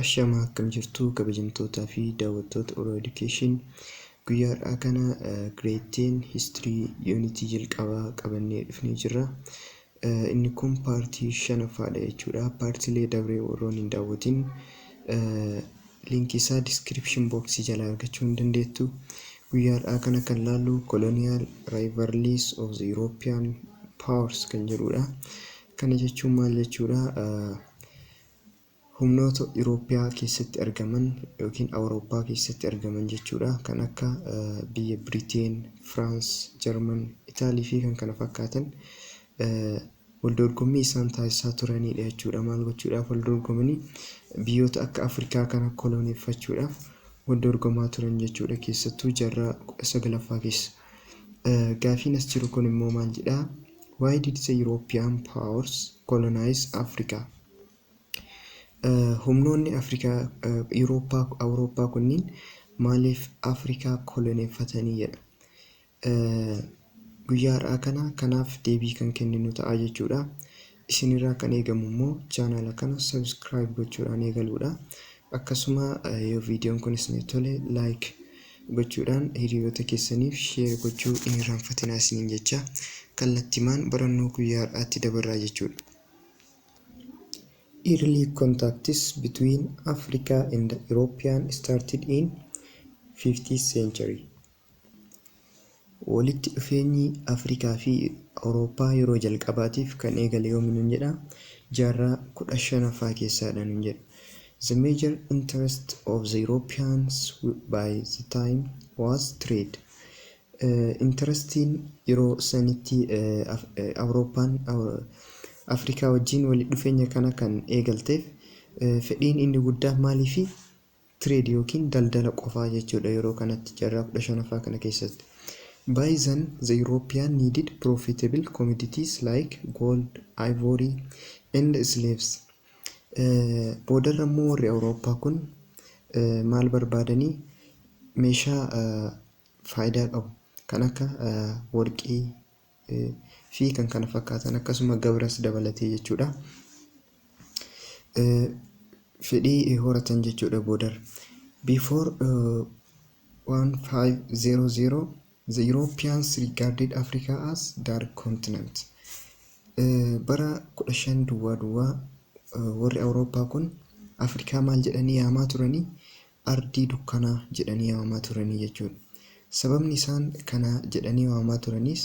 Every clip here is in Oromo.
Ashamaa akkam jirtu kabajamtootaa fi daawwattoota Oromoo Education. Guyyaa har'aa kana Grade 10 History Unity jalqabaa qabannee dhufnee jirra. Inni kun paartii 5ffaadha jechuudha. Paartiilee dabree warroon hin daawwatin linkii isaa description box jalaa argachuu hin dandeettu. Guyyaa har'aa kana kan laallu Colonial Rivalries of the European Powers kan jedhudha. Kana jechuun maal jechuudha? Humnoota Euroopiyaa keessatti argaman yookiin Awurooppaa keessatti argaman jechuudha. Kan akka biyya Britain, France, German, Itaalii fi kan kana fakkaatan wal dorgommii isaan taasisaa turanidha jechuudha. Maal gochuudhaaf wal dorgomanii? Biyyoota akka Afrikaa kana koloneeffachuudhaaf wal dorgomaa turan jechuudha. Keessattuu jaarraa 19ffaa keessa. Gaafiin as jiru kun immoo maal jedhaa? Why did the European powers colonize Africa? Humnoonni Afrikaa, Awurooppaa kunniin maaliif Afrikaa koloneeffatanii jedha. Guyyaa har'aa kana kanaaf deebii kan kenninu ta'a jechuudha. Isinirraa kan eegamu immoo chaanala kana subscribe gochuudhaan eegaluudha. Akkasuma yoo viidiyoon kun isin tole like gochuudhaan hiriyoota keessaniif share gochuu hin irraanfatinaa isiniin jecha kallattiimaan barannoo guyyaa har'aatti dabarraa jechuudha. Early contacts between Africa and Europe started in 15th century. Walitti dhufeenyi Afrikaa fi Awurooppaa yeroo jalqabaatiif kan eegale yoomiin jedha jaarraa 15ffaa keessaadha nun jedha. The major interest of the Europeans by the time was trade. Interestiin yeroo sanitti Awurooppaan Afrikaa wajjin walitti dhufeenya kana kan eegalteef fedhiin inni guddaa maaliifi trade yookiin daldala qofaa jechuudha yeroo kanatti jaarraa 15ffaa kana keessatti. By then the European needed profitable commodities like gold, ivory and slaves. Boodarra immoo warri Awurooppaa kun maal barbaadanii? Meeshaa faayidaa qabu kan akka warqii fi kan kana fakkaatan akkasuma gabras dabalatee jechuudha. Fedhii horatan jechuudha boodar. Before 1500 the Europeans regarded Africa as dark continent. Bara 15 duwwaa warri Awurooppaa kun Afrikaa maal jedhanii yaamaa turanii? Ardii dukkanaa jedhanii yaamaa turanii jechuudha. Sababni isaan kana jedhanii yaamaa turaniis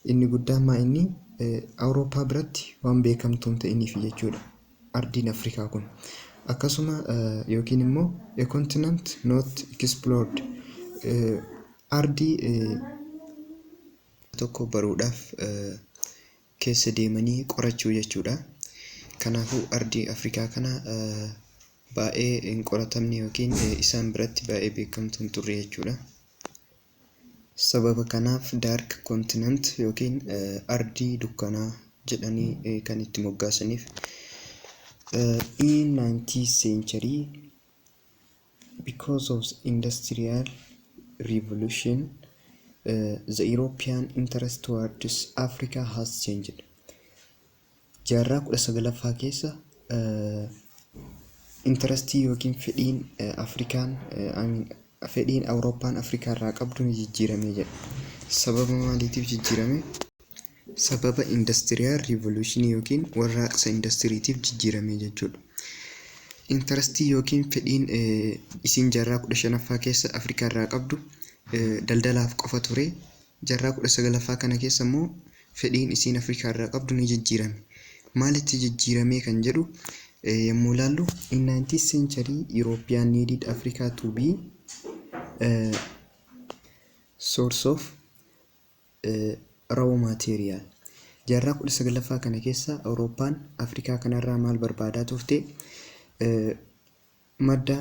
inni guddaan maa inni Awurooppaa biratti waan beekamtuun ta'iniif jechuudha ardiin Afrikaa kun. Akkasuma yookiin immoo a continent not explored, ardii tokko baruudhaaf keessa deemanii qorachuu jechuudha. Kanaafuu ardii Afrikaa kana baay'ee hin qoratamne yookiin isaan biratti baay'ee beekamtuun turre jechuudha. Sababa kanaaf dark continent yookiin ardii dukkanaa jedhanii kan itti moggaasaniif. In 19th century, because of industrial revolution, the European interest towards Africa has changed. Jaarraa 19ffaa keessa interestii yookiin fedhiin Afrikaan fedhiin Awurooppaan Afrikaa irraa qabdu ni jijjiirame jedha. Sababa maaliitiif jijjiirame? Sababa industrial revolution yookiin warraaqsa industiriitiif jijjiirame jechuudha. Interestii yookiin fedhiin isin jaarraa 15ffaa keessa Afrikaa irraa qabdu daldalaaf qofa ture. Jaarraa 19ffaa kana keessa immoo fedhiin isin Afrikaa irraa qabdu ni jijjiirame. Maalitti jijjiirame kan jedhu yommuu ilaallu, in 19th century European needed Africa to be source of raw material. Jaarraa 19ffaa kana keessa Awurooppaan Afrikaa kanarraa maal barbaadaa turte? Madda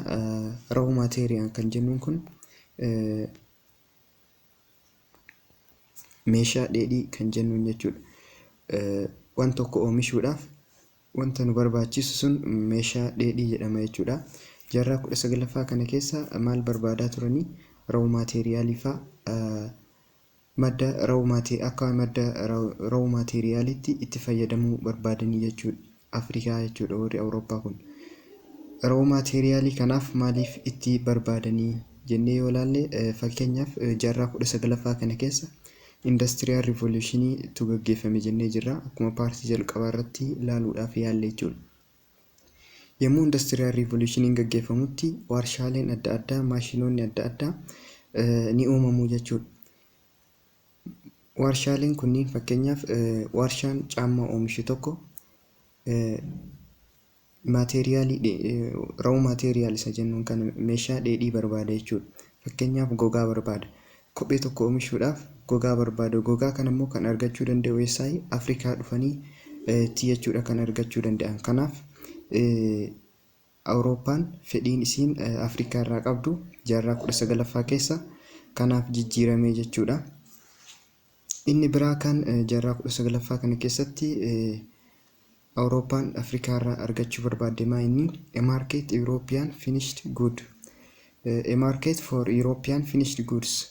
raw material kan jennuun kun meeshaa dheedhii kan jennuun jechuudha. Waan tokko oomishuudhaaf wanta nu barbaachisu sun meeshaa dheedhii jedhama jechuudha. Jaarraa 19ffaa kana keessa maal barbaadaa turanii? Raw materialii fa'aa madda raw materialitti itti fayyadamuu barbaadanii jechuudha Afrikaa jechuudha warri Awurooppaa kun. raw materiaalii kanaaf maaliif itti barbaadanii jennee yoo ilaalle fakkeenyaaf jaarraa 19ffaa kana keessa industrial revolutionii tu gaggeeffame jennee jirra. Akkuma paartii jalqabaa irratti ilaaluudhaaf yaalle jechuudha. Yommuu industrial revolutioniin gaggeeffamutti warshaaleen adda addaa, maashinoonni adda addaa ni uumamu jechuudha. Warshaaleen kunniin fakkeenyaaf warshaan caammaa oomishu tokko raw material isa jennuun kan meeshaa dheedhii barbaada jechuudha. Fakkeenyaaf gogaa barbaada. Kophee tokko oomishuudhaaf gogaa barbaada. Gogaa kana immoo kan argachuu danda'u eessaa? Afrikaa dhufanii jechuudha kan argachuu danda'an. Kanaaf Awurooppaan fedhiin isiin Afrikaa irraa qabdu jaarraa 19ffaa keessa kanaaf jijjiirame jechuudha. Inni biraa kan jaarraa 19ffaa kana keessatti Awurooppaan Afrikaa irraa argachuu barbaadde inni a market European finished good. A market for European finished goods.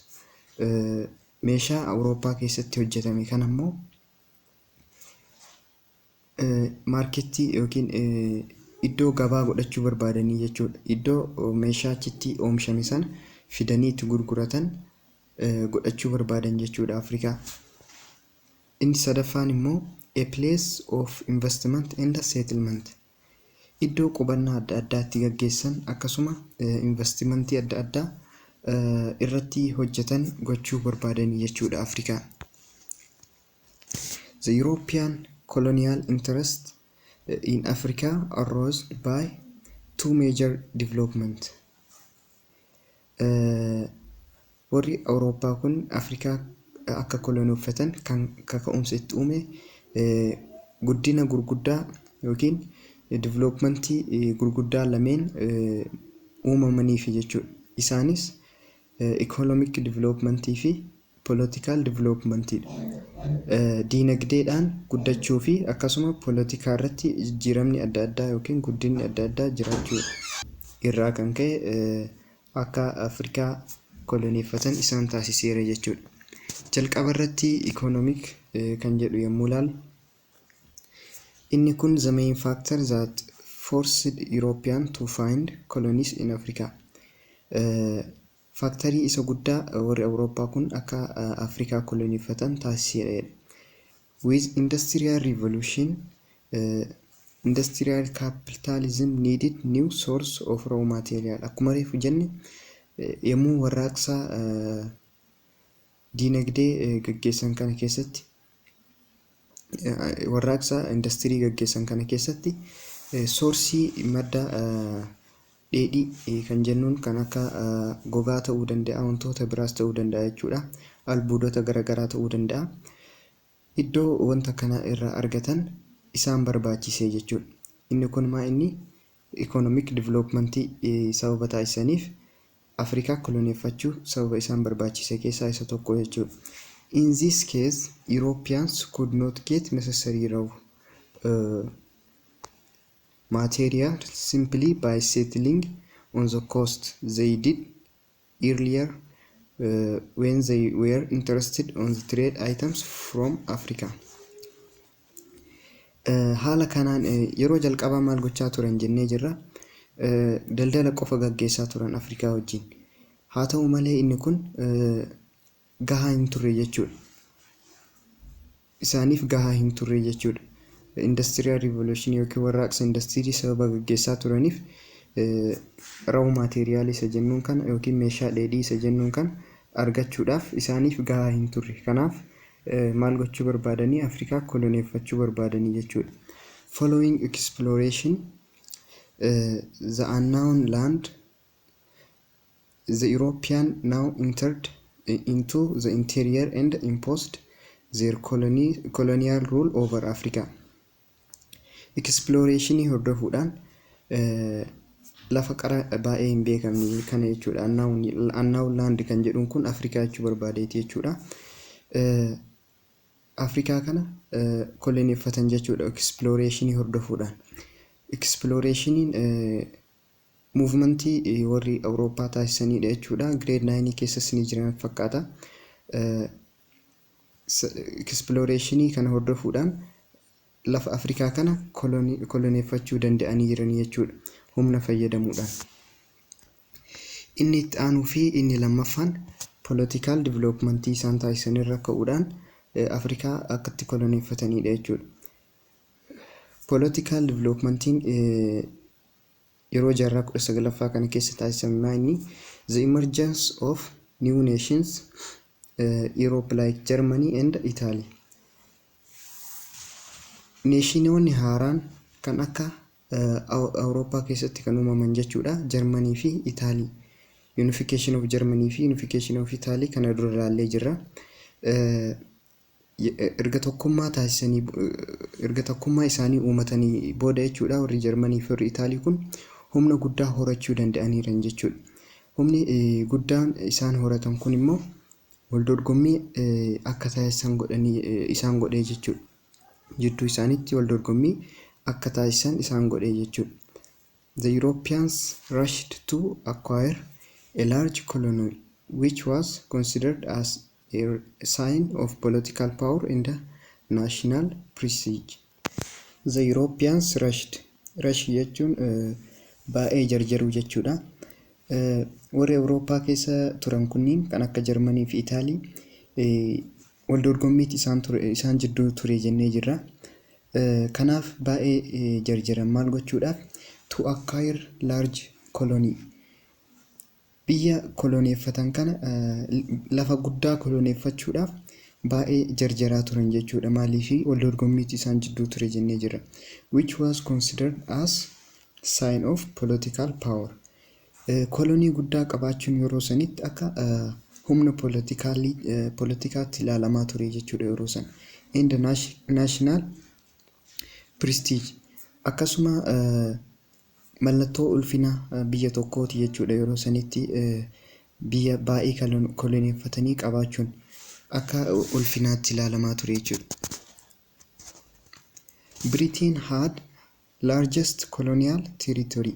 Meeshaa Awurooppaa keessatti hojjetame kan ammoo marketii yookiin iddoo gabaa godhachuu barbaadanii jechuudha. Iddoo meeshaa achitti oomishame sana fidanii itti gurguratan godhachuu barbaadan jechuudha Afrikaa. Inni sadaffaan immoo a place of investment and settlement. Iddoo qubannaa adda addaatti gaggeessan akkasuma investimentii adda addaa irratti hojjetan gochuu barbaadanii jechuudha Afrikaa. The European colonial interest in Africa arose by two major development. Warri Awurooppaa kun Afrikaa akka koloneeffatan kan kaka'umsa itti uume guddina gurguddaa yookiin developmentii gurguddaa lameen uumamaniif jechuudha. Isaanis economic developmentii fi political developmentii. Diinagdeedhaan guddachuu fi akkasuma politikaa irratti jijjiiramni adda addaa yookiin guddinni adda addaa jiraachuu irraa kan ka'e akka Afrikaa koloneeffatan isaan taasiseera jechuudha. Jalqaba irratti economic kan jedhu yommuu ilaalu inni kun the main factor that forced European to find colonies in Africa. Faaktarii isa guddaa warri Awurooppaa kun akka Afrikaa koloneeffatan taasiseera. With industrial revolution, industrial capitalism needed new source of raw material. Akkuma reefu jenne yommuu warraaqsa diinagdee gaggeessan kana keessatti warraaqsa industirii gaggeessan kana keessatti soorsii madda dheedhii kan jennuun kan akka gogaa ta'uu danda'a, wantoota biraas ta'uu danda'a jechuudha. Albuudota garaagaraa ta'uu danda'a. Iddoo wanta kana irraa argatan isaan barbaachisee jechuudha. Inni kun inni economic developmentii sababa taasisaniif Afrikaa koloneeffachuu sababa isaan barbaachise keessaa isa tokko jechuudha. In this case, Europeans could not get necessary raw material simply by settling on the coast they did earlier when they were interested on the trade items from Africa. Haala kanaan yeroo jalqabaa maal gochaa turan jennee jirra. Daldala qofa gaggeessaa turan Afrikaa wajjin. Haa ta'u malee inni kun gahaa hin turre jechuudha. Isaaniif gahaa hin turre jechuudha. Industrial revolution yookiin warraaqsa industirii sababa gaggeessaa turaniif raw material isa jennuun kan yookiin meeshaa dheedhii isa jennuun kan argachuudhaaf isaaniif gahaa hin turre. Kanaaf maal gochuu barbaadanii Afrikaa koloneeffachuu barbaadanii jechuudha. Following exploration the unknown land, the European now entered into the interior and imposed their colonial rule over Africa. Exploration hordofuudhaan lafa qara baay'ee hin beekamne kana jechuudha. Unknown land kan jedhuun kun Afrikaa jechuu barbaadeeti jechuudha. Afrikaa kana koloneeffatan jechuudha exploration hordofuudhaan. Exploration movementii warri Awurooppaa taasisanidha jechuudha. Grade 9 keessas ni jiran fakkaata. Exploration kana hordofuudhaan lafa Afrikaa kana koloneeffachuu danda'anii jiran jechuudha. humna fayyadamuudhaan. Inni itti aanuu fi inni lammaffaan political development isaan taasisan irra ka'uudhaan Afrikaa akka itti koloneeffatanidha jechuudha. Political developmentiin yeroo jaarraa 19ffaa kana keessa taasifame inni the emergence of new nations Europe like Germany and Italy. Neeshinoonni haaraan kan akka Awurooppaa keessatti kan uumaman jechuudha. Germany fi Italy. Unification of Germany fi Unification of Italy kana dura ilaallee jirra. Erga tokkummaa isaanii uumatanii booda jechuudha warri Germany fi warri Italy kun humna guddaa horachuu danda'aniiran jechuudha. Humni guddaan isaan horatan kun immoo waldorgommii akka taasisan isaan godhee jechuudha. Jidduu isaaniitti waldorgommii akka taasisan isaan godhee jechuudha. The Europeans rushed to acquire a large colony which was considered as a sign of political power and national prestige. The Europeans rushed. Rush jechuun baay'ee jarjaruu jechuudha. Warri Awurooppaa keessa turan kunniin kan akka Jarmanii fi Itaalii waldorgommiitti isaan jidduu ture jennee jirra. Kanaaf baay'ee jarjaran maal gochuudhaaf to acquire large colony. Biyya koloneeffatan kana lafa guddaa koloneeffachuudhaaf baay'ee jarjaraa turan jechuudha. Maaliif waldorgommiitti isaan jidduu ture jennee jirra. Which was considered as sign of political power. Kolonii guddaa qabaachuun yeroo sanitti akka humna politikaatti ilaalamaa ture jechuudha yeroo san. And national prestige akkasuma mallattoo ulfina biyya tokkooti jechuudha yeroo sanitti biyya baay'ee koloneeffatanii qabaachuun akka ulfinaatti ilaalamaa ture jechuudha. Britain had largest colonial territory.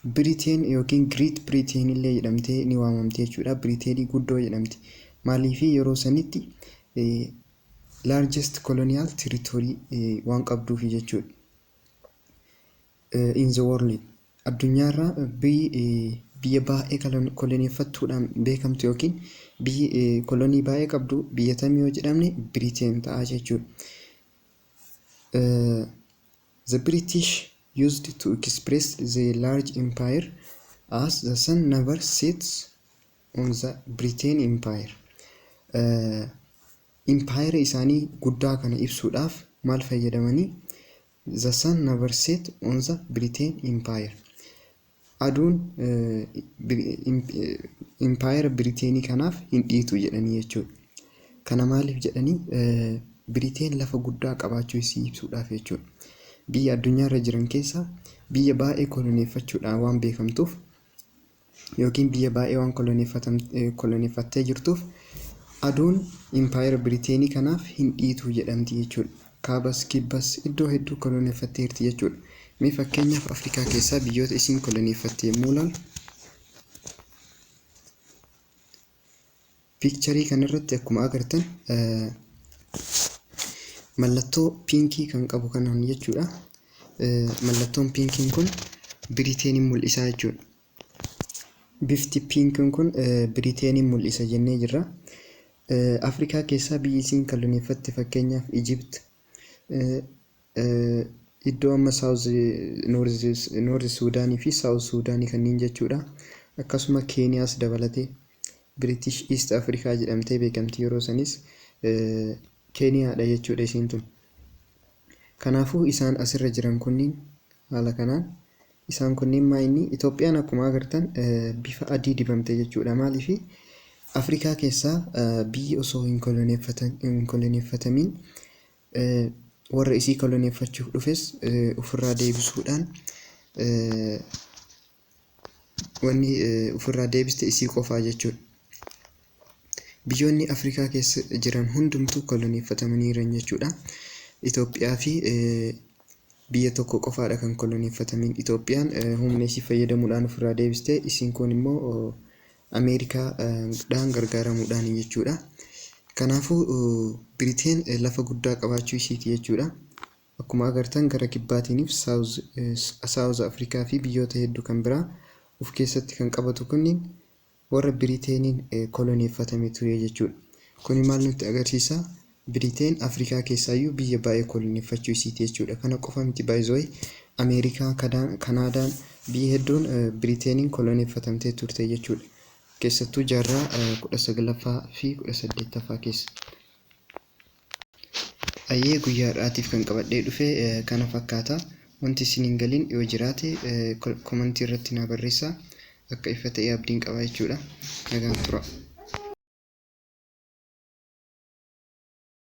Britain yookiin Great Britain illee jedhamtee ni waamamte jechuudha. Britain guddoo jedhamti. Maaliif yeroo sanitti largest colonial territory waan qabduuf jechuudha. In the world addunyaarra biyya baay'ee koloneeffattuudhaan beekamtu yookiin biyyi kolonii baay'ee qabdu biyya tamii yoo jedhamne Britain ta'a jechuudha. The British used to express the large empire as the sun never sets on the Britain Empire. Empire isaanii guddaa kana ibsuudhaaf maal fayyadamanii? The sun never set on the Britain Empire. Aduun Empire Britain kanaaf hin dhiitu jedhanii jechuudha. Kana maaliif jedhanii? Britain lafa guddaa qabaachuu isii ibsuudhaaf jechuudha. Biyya addunyaarra jiran keessa biyya baay'ee koloneeffachuudhaan waan beekamtuuf yookiin biyya baay'ee waan koloneeffattee jirtuuf aduun Empire Britain kanaaf hin dhiitu jedhamti jechuudha. Kaabas kibbas iddoo hedduu koloneeffatteerti jechuudha. Mee fakkeenyaaf Afrikaa keessaa biyyoota isiin koloneeffatte yommuu ilaallu piikcharii kanarratti akkuma agartan mallattoo piinkii kan qabu kanaan jechuudha. Mallattoon piinkiin kun Biriteeniin mul'isa jechuudha. Bifti piinkiin kun Biriteeniin mul'isa jennee jirra. Afrikaa keessaa biyyi isiin koloneeffatte fakkeenyaaf Egypt, iddoo amma North Suudaanii fi South Suudaanii kanneen jechuudha. Akkasuma Keeniyaas dabalatee British East Africa jedhamtee beekamti yeroo sanis Keeniyaadha jechuudha isiin tun. Kanaafuu isaan asirra jiran kunniin haala kanaan isaan kunniin maayinni Itoophiyaan akkuma agartan bifa adii dibamte jechuudha. Maaliif Afrikaa keessaa biyyi osoo hin koloneeffatamiin warra isii koloneeffachuuf dhufes ofirraa deebisuudhaan wanni ofirraa deebiste isii qofaa jechuudha. Biyyoonni Afrikaa keessa jiran hundumtuu koloneeffatamanii jiran jechuudha. Itoophiyaa fi biyya tokko qofaadha kan koloneeffatamiin. Itoophiyaan humna isii fayyadamuudhaan ofirraa deebiste, isiin kun immoo Ameerikaadhaan gargaaramuudhaan jechuudha. Kanaafuu Biriteen lafa guddaa qabaachuu isiiti jechuudha. akkuma agartan gara kibbaatiiniif South Africa fi biyyoota hedduu kan biraa of keessatti kan qabatu kunniin warra Biriteeniin koloneeffatame ture jechuudha. Kuni maal nutti agarsiisa? Biriteen Afrikaa keessaayyuu biyya baay'ee koloneeffachuu isiiti jechuudha. Kana qofa miti by the way Ameerikaa, Kanaadaan biyya hedduun Biriteeniin koloneeffatamtee turte jechuudha. Keessattuu jaarraa 19ffaa fi 18ffaa keessa. Ayyee guyyaa har'aatiif kan qabadhee dhufe kana fakkaata. Wanti isin hin galiin yoo jiraate komentii irratti na barreessaa. Akka ifa ta'ee abdiin qaba jechuudha. Nagaan tura.